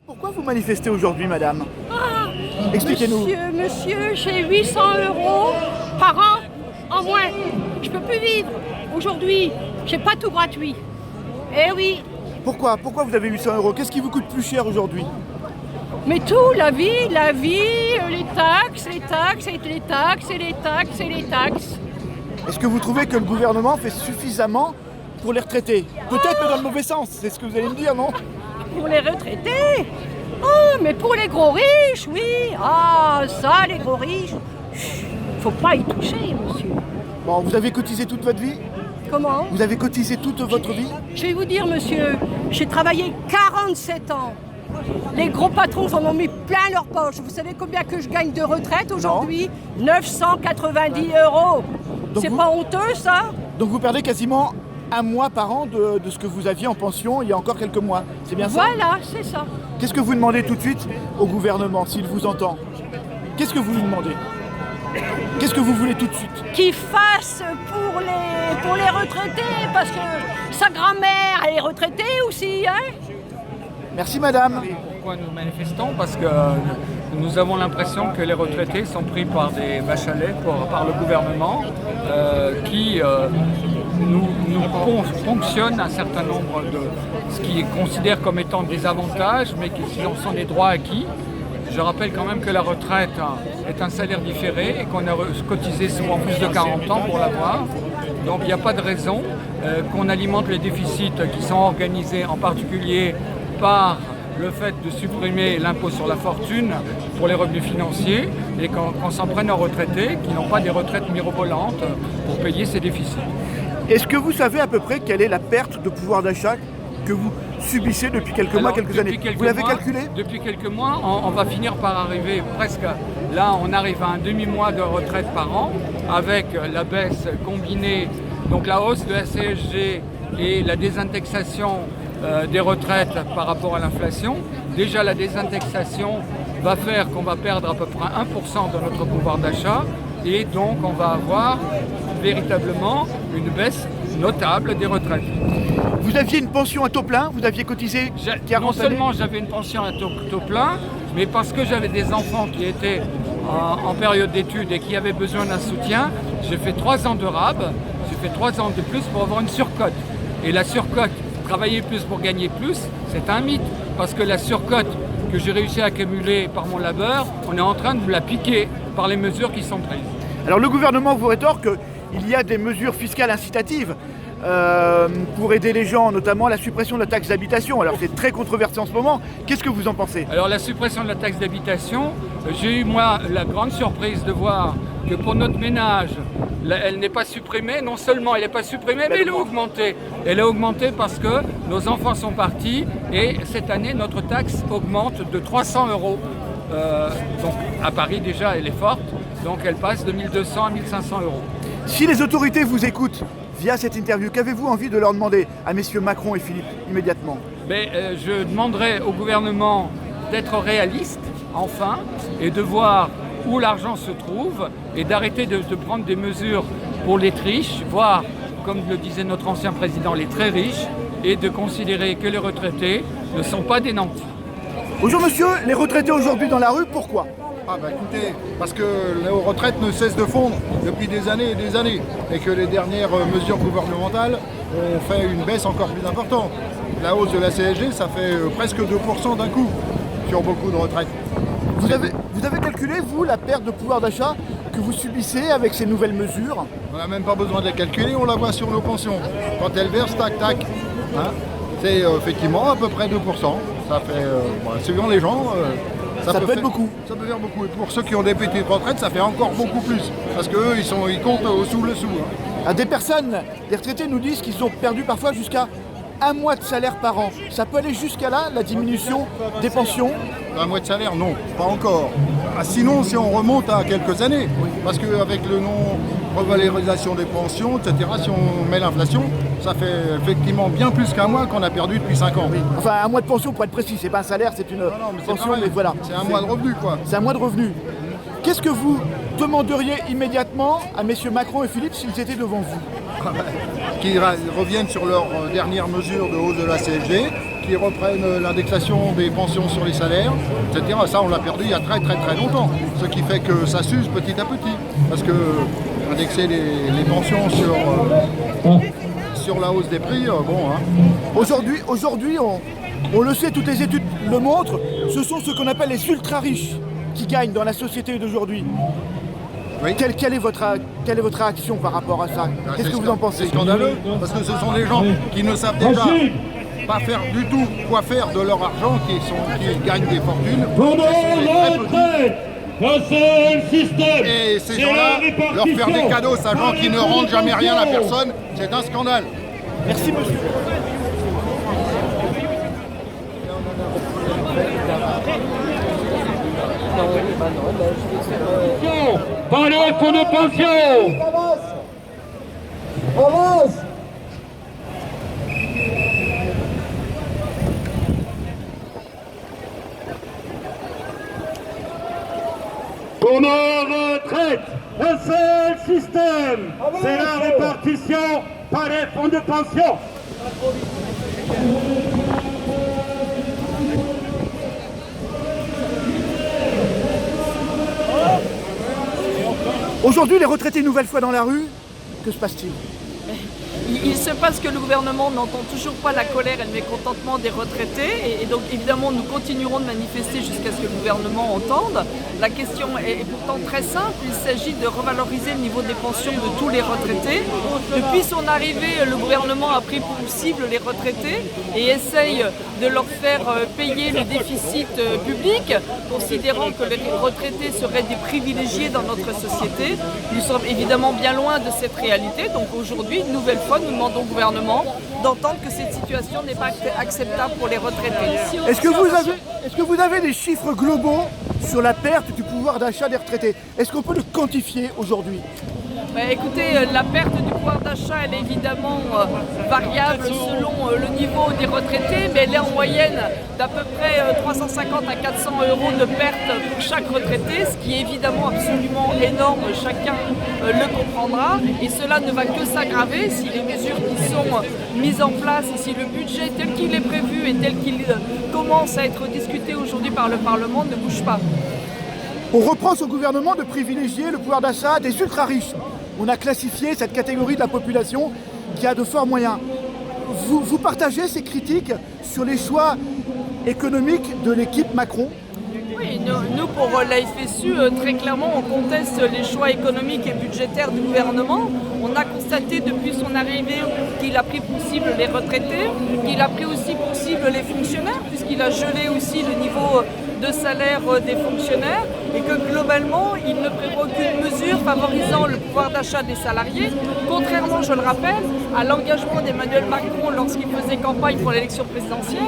Pourquoi vous manifestez aujourd'hui, madame? Ah, Expliquez-nous. Monsieur, j'ai 800 € par an en moins. Je peux plus vivre. Aujourd'hui, j'ai pas tout gratuit. Eh oui, Pourquoi vous avez 800 euros? Qu'est-ce qui vous coûte plus cher aujourd'hui? mais tout, la vie, les taxes, les taxes, et les taxes, et les taxes, et les taxes. Est-ce que vous trouvez que le gouvernement fait suffisamment pour les retraités? Peut-être, mais dans le mauvais sens, c'est ce que vous allez me dire, non? Pour les retraités. Oh, mais pour les gros riches, oui. Ah, ça, les gros riches. Chut, faut pas y toucher, monsieur. Bon, vous avez cotisé toute votre vie? Comment? Vous avez cotisé toute votre vie? Je vais vous dire, monsieur, j'ai travaillé 47 ans. Les gros patrons en ont mis plein leur poche. Vous savez combien que je gagne de retraite aujourd'hui? 990 €. Donc C'est vous- pas honteux, ça? Donc vous perdez quasiment un mois par an de ce que vous aviez en pension il y a encore quelques mois. C'est bien ça? Voilà, c'est ça. Qu'est-ce que vous demandez tout de suite au gouvernement s'il vous entend? Qu'est-ce que vous lui demandez? Qu'est-ce que vous voulez tout de suite? Qu'ils fassent pour les retraités, parce que sa grand-mère, elle est retraitée aussi, hein? Merci madame. Pourquoi nous manifestons? Parce que nous avons l'impression que les retraités sont pris par des vaches à lait par le gouvernement qui nous ponctionne un certain nombre de ce qu'ils considèrent comme étant des avantages, mais qui sont des droits acquis. Je rappelle quand même que la retraite est un salaire différé et qu'on a cotisé souvent plus de 40 ans pour l'avoir. Donc il n'y a pas de raison qu'on alimente les déficits qui sont organisés en particulier par le fait de supprimer l'impôt sur la fortune pour les revenus financiers et qu'on s'en prenne aux retraités qui n'ont pas des retraites mirobolantes pour payer ces déficits. Est-ce que vous savez à peu près quelle est la perte de pouvoir d'achat que vous subissez depuis quelques mois, Alors, quelques depuis années? quelques Vous l'avez mois- calculé? Depuis quelques mois, on va finir par arriver presque. Là, on arrive à un demi-mois de retraite par an avec la baisse combinée, donc la hausse de la CSG et la désindexation des retraites par rapport à l'inflation. Déjà, la désindexation va faire qu'on va perdre à peu près 1% de notre pouvoir d'achat et donc on va avoir véritablement une baisse notable des retraites. Vous aviez une pension à taux plein, vous aviez cotisé 40 Non années. seulement j'avais une pension à taux plein, mais parce que j'avais des enfants qui étaient en période d'études et qui avaient besoin d'un soutien, j'ai fait 3 ans de RAB, j'ai fait 3 ans de plus pour avoir une surcote. Et la surcote, travailler plus pour gagner plus, c'est un mythe. Parce que la surcote que j'ai réussi à accumuler par mon labeur, on est en train de me la piquer par les mesures qui sont prises. Alors le gouvernement vous rétorque qu'il y a des mesures fiscales incitatives pour aider les gens, notamment la suppression de la taxe d'habitation. Alors c'est très controversé en ce moment. Qu'est-ce que vous en pensez? Alors la suppression de la taxe d'habitation, j'ai eu moi la grande surprise de voir que pour notre ménage, elle n'est pas supprimée. Non seulement elle n'est pas supprimée, mais elle a augmenté. Elle a augmenté parce que nos enfants sont partis et cette année notre taxe augmente de 300 €. Donc à Paris déjà elle est forte, donc elle passe de 1200 à 1500 €. Si les autorités vous écoutent via cette interview, qu'avez-vous envie de leur demander à messieurs Macron et Philippe immédiatement? Mais je demanderai au gouvernement d'être réaliste, enfin, et de voir où l'argent se trouve et d'arrêter de prendre des mesures pour les riches, voire, comme le disait notre ancien président, les très riches, et de considérer que les retraités ne sont pas des nantis. Bonjour monsieur, les retraités aujourd'hui dans la rue, pourquoi? Ah bah écoutez, parce que les retraites ne cessent de fondre depuis des années et des années et que les dernières mesures gouvernementales ont fait une baisse encore plus importante. La hausse de la CSG, ça fait presque 2% d'un coup sur beaucoup de retraites. Vous avez calculé, vous, la perte de pouvoir d'achat que vous subissez avec ces nouvelles mesures? On n'a même pas besoin de la calculer, on la voit sur nos pensions. Quand elles versent, tac, tac, hein, c'est effectivement à peu près 2%. Ça fait, suivant les gens... Ça peut être beaucoup. Ça peut faire beaucoup. Et pour ceux qui ont des petites retraites, ça fait encore beaucoup plus. Parce qu'eux, ils comptent au sous le sou. Hein. Des personnes, des retraités nous disent qu'ils ont perdu parfois jusqu'à un mois de salaire par an. Ça peut aller jusqu'à là, la diminution des pensions? Un mois de salaire, non, pas encore. Ah, sinon, si on remonte à quelques années, parce qu'avec le non-revalorisation des pensions, etc., si on met l'inflation, ça fait effectivement bien plus qu'un mois qu'on a perdu depuis 5 ans. Enfin, un mois de pension pour être précis, c'est pas un salaire, c'est une Non, mais c'est pension, pareil. mais voilà. C'est un mois de revenu, quoi. C'est un mois de revenu. Qu'est-ce que vous demanderiez immédiatement à messieurs Macron et Philippe s'ils étaient devant vous? Qui reviennent sur leurs dernières mesures de hausse de la CSG, qu'ils reprennent l'indexation des pensions sur les salaires, etc. Ça, on l'a perdu il y a très longtemps. Ce qui fait que ça s'use petit à petit. Parce que indexer les pensions sur la hausse des prix, bon... Hein. Aujourd'hui, on le sait, toutes les études le montrent, ce sont ce qu'on appelle les ultra-riches qui gagnent dans la société d'aujourd'hui. Oui. Quelle est votre réaction par rapport à ça? Qu'est-ce que vous en pensez? C'est scandaleux, parce que ce sont des gens qui ne savent déjà pas faire du tout quoi faire de leur argent, qui gagnent des fortunes. Et ces gens-là, leur faire des cadeaux, sachant qu'ils ne rendent jamais rien à personne, c'est un scandale. Merci monsieur. Par le fonds de pension. Avance. Pour nos retraites, un seul système, c'est la répartition par les fonds de pension. Aujourd'hui, les retraités une nouvelle fois dans la rue, que se passe-t-il? Il se passe que le gouvernement n'entend toujours pas la colère et le mécontentement des retraités et donc évidemment nous continuerons de manifester jusqu'à ce que le gouvernement entende. La question est pourtant très simple, il s'agit de revaloriser le niveau des pensions de tous les retraités. Depuis son arrivée, le gouvernement a pris pour cible les retraités et essaye de leur faire payer le déficit public, considérant que les retraités seraient des privilégiés dans notre société. Nous sommes évidemment bien loin de cette réalité, donc aujourd'hui, une nouvelle fois, nous demandons au gouvernement d'entendre que cette situation n'est pas acceptable pour les retraités. Est-ce que vous avez des chiffres globaux sur la perte du pouvoir d'achat des retraités? Est-ce qu'on peut le quantifier aujourd'hui? Écoutez, la perte du pouvoir d'achat, elle est évidemment variable selon le niveau des retraités, mais elle est en moyenne d'à peu près 350 à 400 euros de perte pour chaque retraité, ce qui est évidemment absolument énorme, chacun le comprendra. Et cela ne va que s'aggraver si les mesures qui sont mises en place et si le budget tel qu'il est prévu et tel qu'il commence à être discuté aujourd'hui par le Parlement ne bouge pas. On reproche au gouvernement de privilégier le pouvoir d'achat des ultra-riches. On a classifié cette catégorie de la population qui a de forts moyens. Vous partagez ces critiques sur les choix économiques de l'équipe Macron? Oui, nous pour la FSU, très clairement, on conteste les choix économiques et budgétaires du gouvernement. On a constaté depuis son arrivée qu'il a pris pour cible les retraités, qu'il a pris aussi pour cible les fonctionnaires, puisqu'il a gelé aussi le niveau de salaire des fonctionnaires et que globalement, il ne prévoit aucune mesure favorisant le pouvoir d'achat des salariés, contrairement, je le rappelle, à l'engagement d'Emmanuel Macron lorsqu'il faisait campagne pour l'élection présidentielle,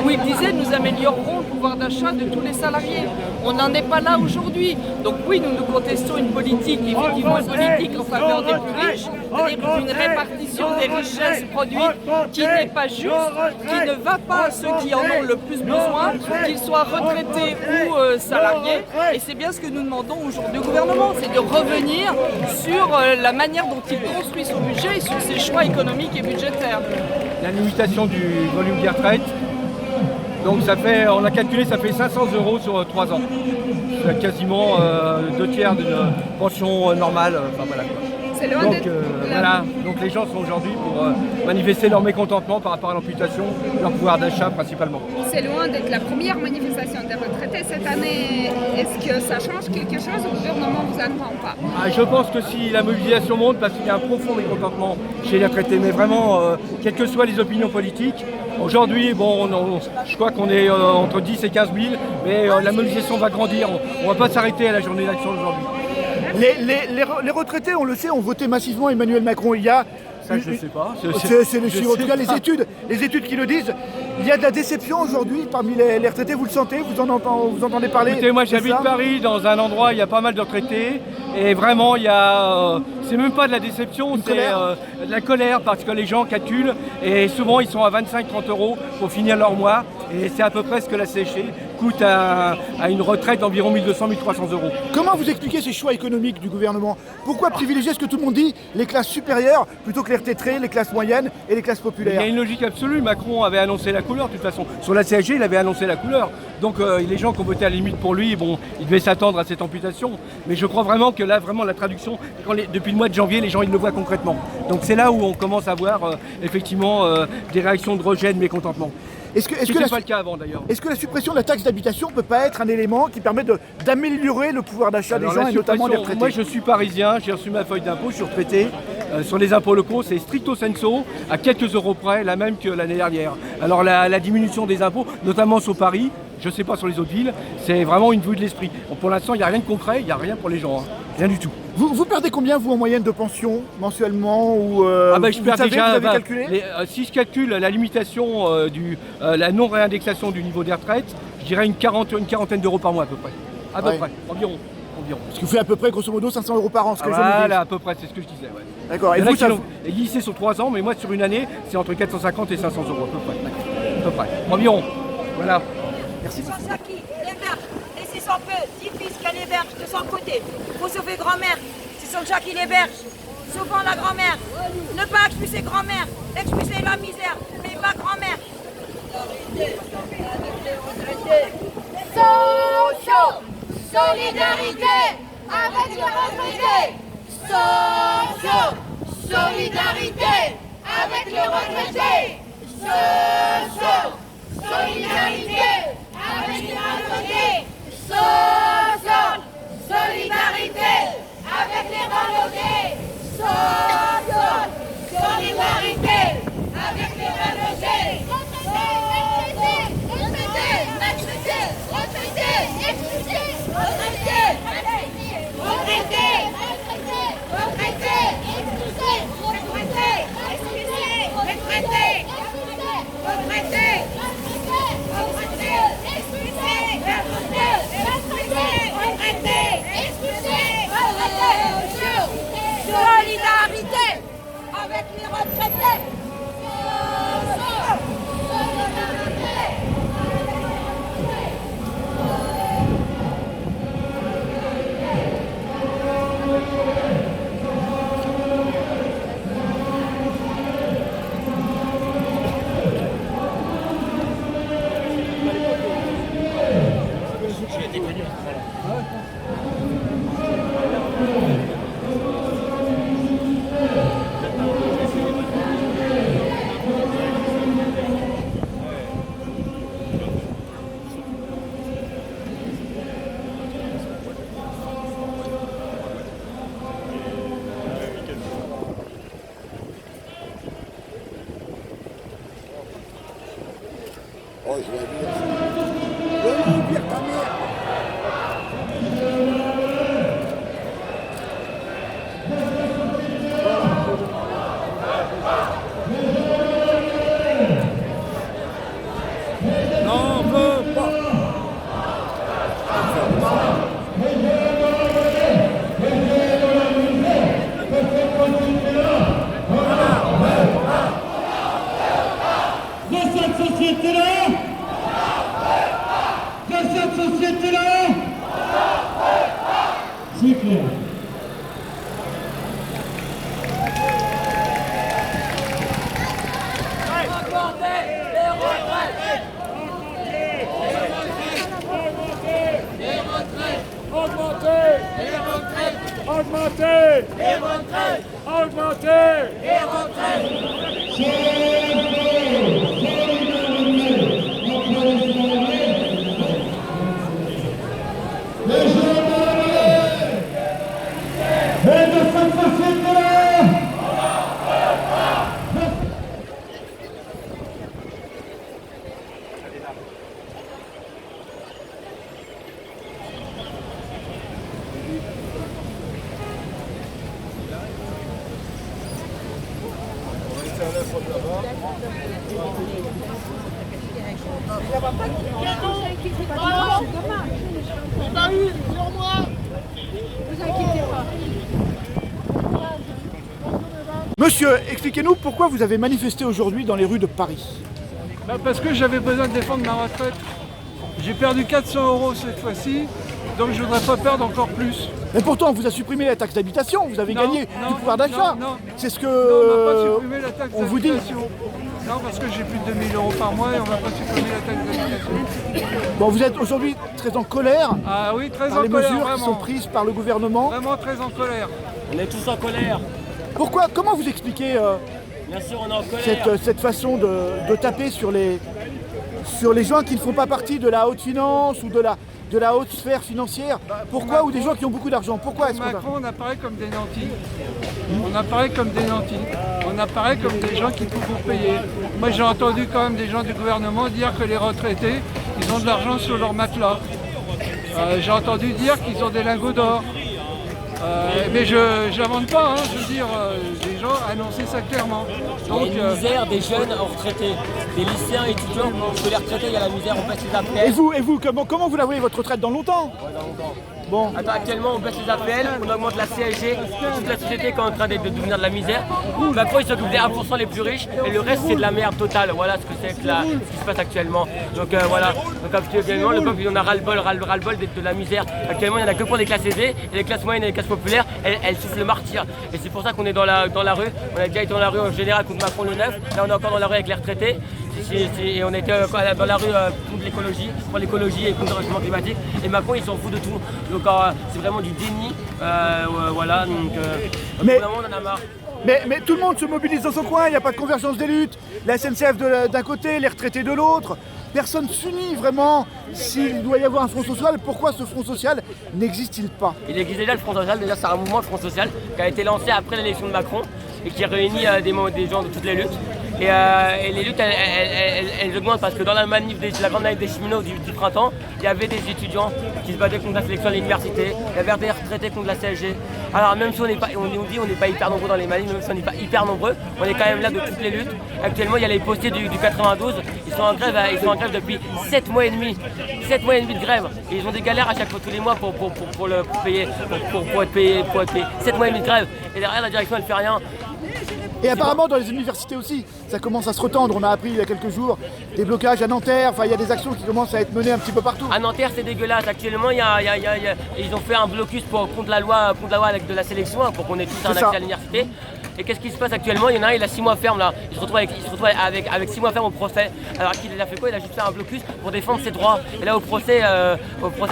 où il disait « nous améliorerons le pouvoir d'achat de tous les salariés ». On n'en est pas là aujourd'hui. Donc oui, nous contestons une politique, effectivement une politique en faveur des plus riches, c'est-à-dire une répartition des richesses produites qui n'est pas juste, qui ne va pas à ceux qui en ont le plus besoin, qu'ils soient retraités ou salariés. Et c'est bien ce que nous demandons aujourd'hui au gouvernement, c'est de revenir sur la manière dont il construit son budget et sur ses choix économiques et budgétaires. La limitation du volume des retraites, donc ça fait, on a calculé, ça fait 500 euros sur 3 ans. C'est quasiment 2 tiers d'une pension normale. Enfin, voilà. C'est loin donc, voilà. Donc les gens sont aujourd'hui pour manifester leur mécontentement par rapport à l'amputation de leur pouvoir d'achat principalement. C'est loin d'être la première manifestation des retraités cette année. Est-ce que ça change quelque chose? Le gouvernement vous attend ou pas? Je pense que si la mobilisation monte, parce qu'il y a un profond mécontentement chez les retraités, mais vraiment, quelles que soient les opinions politiques, aujourd'hui, bon, je crois qu'on est entre 10 et 15 000, mais la mobilisation va grandir. On ne va pas s'arrêter à la journée d'action d'aujourd'hui. Les retraités, on le sait, ont voté massivement Emmanuel Macron. Il y a... Ça, je ne sais pas. C'est les chiffres, en tout cas les études qui le disent. Il y a de la déception aujourd'hui parmi les retraités, vous le sentez, vous entendez parler? Écoutez, moi j'habite Paris, dans un endroit où il y a pas mal de retraités, et vraiment il y a, c'est même pas de la déception, c'est de la colère, parce que les gens calculent, et souvent ils sont à 25-30 euros pour finir leur mois, et c'est à peu près ce que la CGT coûte à une retraite d'environ 1 200 1 300 euros. Comment vous expliquez ces choix économiques du gouvernement? Pourquoi privilégier ce que tout le monde dit, les classes supérieures, plutôt que les retraités, les classes moyennes et les classes Il populaires? y a une logique absolue. Macron avait annoncé la couleur de toute façon. Sur la CSG, il avait annoncé la couleur. Donc les gens qui ont voté à la limite pour lui, bon, ils devaient s'attendre à cette amputation. Mais je crois vraiment que là, vraiment la traduction, depuis le mois de janvier, les gens ils le voient concrètement. Donc c'est là où on commence à voir effectivement des réactions de rejet, de mécontentement. Est-ce C'était pas le cas avant d'ailleurs. Est-ce que la suppression de la taxe d'habitation ne peut pas être un élément qui permet d'améliorer le pouvoir d'achat des Alors, gens la et notamment des suppression, retraités? moi je suis parisien, j'ai reçu ma feuille d'impôt, je suis retraité. Sur les impôts locaux, c'est stricto sensu, à quelques euros près, la même que l'année dernière. Alors la diminution des impôts, notamment sur Paris, je ne sais pas sur les autres villes, c'est vraiment une vue de l'esprit. Bon, pour l'instant, il n'y a rien de concret, il n'y a rien pour les gens, hein. Rien du tout. Vous perdez combien, vous, en moyenne de pension, mensuellement ou, Je perds déjà. vous avez calculé si je calcule la limitation, la non-réindexation du niveau des retraites, je dirais une quarantaine d'euros par mois à peu près. À peu près, environ. Ce qui vous fait à peu près, grosso modo, 500 euros par an, ce que Voilà, à peu près, c'est ce que je disais. Ouais. D'accord. Il y Et en a vous, qui l'ont glissé sur 3 ans, mais moi sur une année, c'est entre 450 et 500 euros à peu près. À peu près. Environ. Voilà. Merci. C'est ça qui l'héberge. Laissez son petit-fils qu'elle héberge de son côté. Il faut sauver grand-mère. C'est son chat qui l'héberge. Sauvons la grand-mère. Ne pas expulser grand-mère. Expulser la misère. Mais pas grand-mère. Solidarité avec les retraités. Solidarité avec les retraités. Solidarité avec les retraités. Solidarité avec les retraités. Solidarité avec les retraités. Solidarité avec les retraités. Oh, je vais dire. Je vais dire ta mère. N'en veux pas. De cette société-là, c'est clair. Monsieur, expliquez-nous pourquoi vous avez manifesté aujourd'hui dans les rues de Paris. Parce que j'avais besoin de défendre ma retraite. J'ai perdu 400 € cette fois-ci, donc je ne voudrais pas perdre encore plus. Mais pourtant, on vous a supprimé la taxe d'habitation, vous avez gagné du pouvoir d'achat. C'est ce que on n'a pas supprimé la taxe on vous dit. Non, parce que j'ai plus de 2 000 € par mois et on va pas supprimer la taxe d'habitation. Bon, vous êtes aujourd'hui très en colère Ah oui, très par en les colère, mesures vraiment. qui sont prises par le gouvernement. Vraiment très en colère. On est tous en colère. Pourquoi? Comment vous expliquez Bien sûr, on est en colère. cette façon de taper sur les gens qui ne font pas partie de la haute finance ou de la haute sphère financière? Pourquoi? Macron, ou des gens qui ont beaucoup d'argent? Pourquoi est-ce qu'on Macron, on apparaît comme des nantis. On apparaît comme des nantis. On apparaît comme des gens qui peuvent vous payer. Moi, j'ai entendu quand même des gens du gouvernement dire que les retraités, ils ont de l'argent sur leur matelas. J'ai entendu dire qu'ils ont des lingots d'or. Mais je n'invente pas, hein, je veux dire, les gens annonçaient ça clairement. Donc, il y a une misère des jeunes retraités, des lycéens étudiants, parce que les retraités, il y a la misère, on baisse les APL. Et vous, comment vous la voyez votre retraite dans longtemps? Ouais, dans longtemps. Bon. Attends, actuellement, on baisse les APL, on augmente la CSG, toute la société qui est en train de devenir de la misère. Macron, il s'occupe des 1% les plus riches, et le reste, c'est de la merde totale. Voilà ce que c'est ce qui se passe actuellement. Donc voilà, donc actuellement, le peuple, il en a ras-le-bol de la misère. Actuellement, il n'y en a que pour les classes aisées, et les classes moyennes et les classes populaires, elles souffrent le martyr. Et c'est pour ça qu'on est dans la rue. On a déjà été dans la rue en général contre Macron le 9, là on est encore dans la rue avec les retraités. Et on était dans la rue contre l'écologie et contre le changement climatique. Et Macron, il s'en fout de tout. Donc c'est vraiment du déni. Voilà, donc Mais- vraiment, on en a marre. Mais tout le monde se mobilise dans son coin, il n'y a pas de convergence des luttes. La SNCF d'un côté, les retraités de l'autre. Personne ne s'unit vraiment. S'il doit y avoir un front social, pourquoi ce front social n'existe-t-il pas? Il existe déjà le Front Social, déjà c'est un mouvement, le Front Social, qui a été lancé après l'élection de Macron et qui réunit des gens de toutes les luttes. Et les luttes, elles augmentent parce que dans la grande manif des cheminots du printemps, il y avait des étudiants qui se battaient contre la sélection à l'université, il y avait des retraités contre la CSG. Alors même si on n'est pas hyper nombreux dans les manifs, même si on n'est pas hyper nombreux, on est quand même là de toutes les luttes. Actuellement, il y a les postiers du 92, ils sont en grève depuis 7 mois et demi. 7 mois et demi de grève. Et ils ont des galères à chaque fois tous les mois pour être payés. 7 mois et demi de grève. Et derrière, la direction, elle fait rien. Et apparemment dans les universités aussi, ça commence à se retendre. On a appris il y a quelques jours des blocages à Nanterre, enfin il y a des actions qui commencent à être menées un petit peu partout. À Nanterre, c'est dégueulasse. Actuellement, ils ont fait un blocus contre la loi avec de la sélection, pour qu'on ait tous un accès à l'université. Et qu'est-ce qui se passe actuellement? Il y en a un, il a 6 mois ferme là. Il se retrouve avec 6 mois ferme au procès. Alors qu'il a fait quoi? Il a juste fait un blocus pour défendre ses droits. Et là au procès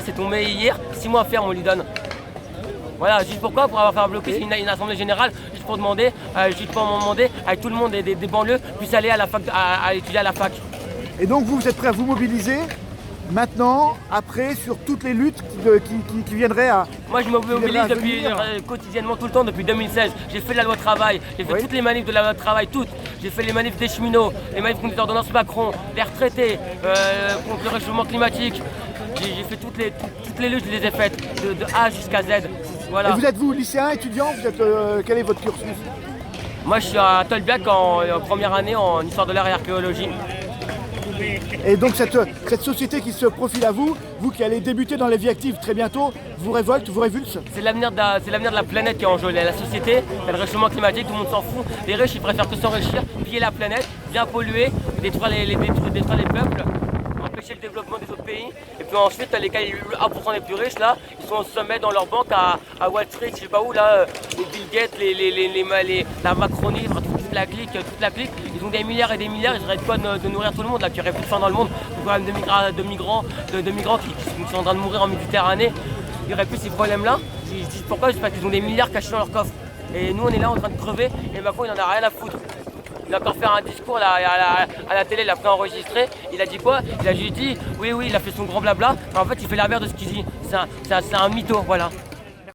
c'est tombé hier, 6 mois ferme on lui donne. Voilà, juste pourquoi? Pour avoir fait un blocus, une assemblée générale, juste pour demander à tout le monde des banlieues puisse aller à la fac, à étudier à la fac. Et donc vous êtes prêts à vous mobiliser maintenant, après, sur toutes les luttes qui viendraient à... Moi je me mobilise quotidiennement tout le temps depuis 2016. J'ai fait la loi travail, j'ai fait toutes les manifs de la loi travail, toutes. J'ai fait les manifs des cheminots, les manifs contre les ordonnances Macron, les retraités, contre le réchauffement climatique. J'ai fait toutes les luttes, je les ai faites, de A jusqu'à Z. Voilà. Et vous êtes lycéen, étudiant? Quel est votre cursus? Moi je suis à Tolbiac en première année en histoire de l'art et archéologie. Et donc cette société qui se profile à vous qui allez débuter dans la vie active très bientôt, vous révolte, vous révulse? C'est l'avenir de la planète qui est en jeu. La société, le réchauffement climatique, tout le monde s'en fout. Les riches, ils préfèrent que s'enrichir, piller la planète, bien polluer, détruire les peuples, empêcher le développement des autres pays. Et puis ensuite, les 1% les plus riches, là, ils sont au sommet dans leur banque à Wall Street, je sais pas où, là, les Bill Gates, la Macronie, toute la clique, ils ont des milliards et des milliards, ils auraient de quoi de nourrir tout le monde, là, qu'il n'y aurait plus de faim dans le monde. Donc quand même de migrants qui sont en train de mourir en Méditerranée, il n'y aurait plus ces problèmes-là. Je dis pourquoi? C'est parce qu'ils ont des milliards cachés dans leur coffre. Et nous, on est là en train de crever, et Macron, il n'en a rien à foutre. Il a encore fait un discours là, à la télé, il l'a préenregistré. Il a dit quoi? Il a juste dit, oui, il a fait son grand blabla. Mais en fait, il fait l'inverse de ce qu'il dit. C'est un mytho, voilà.